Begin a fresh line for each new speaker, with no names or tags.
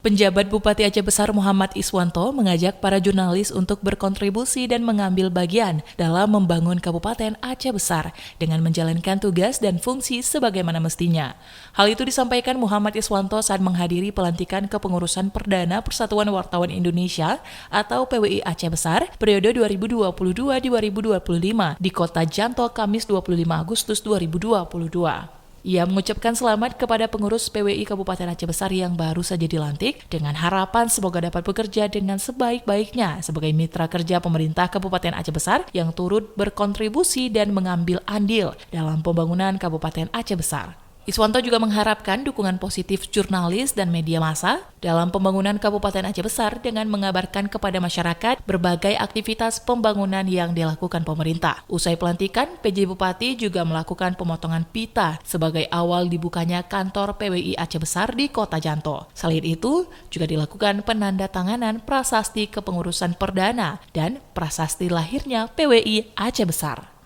Penjabat Bupati Aceh Besar Muhammad Iswanto mengajak para jurnalis untuk berkontribusi dan mengambil bagian dalam membangun Kabupaten Aceh Besar dengan menjalankan tugas dan fungsi sebagaimana mestinya. Hal itu disampaikan Muhammad Iswanto saat menghadiri pelantikan kepengurusan Perdana Persatuan Wartawan Indonesia atau PWI Aceh Besar periode 2022-2025 di Kota Janto Kamis 25 Agustus 2022. Ia mengucapkan selamat kepada pengurus PWI Kabupaten Aceh Besar yang baru saja dilantik dengan harapan semoga dapat bekerja dengan sebaik-baiknya sebagai mitra kerja pemerintah Kabupaten Aceh Besar yang turut berkontribusi dan mengambil andil dalam pembangunan Kabupaten Aceh Besar. Iswanto juga mengharapkan dukungan positif jurnalis dan media massa dalam pembangunan Kabupaten Aceh Besar dengan mengabarkan kepada masyarakat berbagai aktivitas pembangunan yang dilakukan pemerintah. Usai pelantikan, PJ Bupati juga melakukan pemotongan pita sebagai awal dibukanya kantor PWI Aceh Besar di Kota Janto. Selain itu, juga dilakukan penandatanganan prasasti kepengurusan perdana dan prasasti lahirnya PWI Aceh Besar.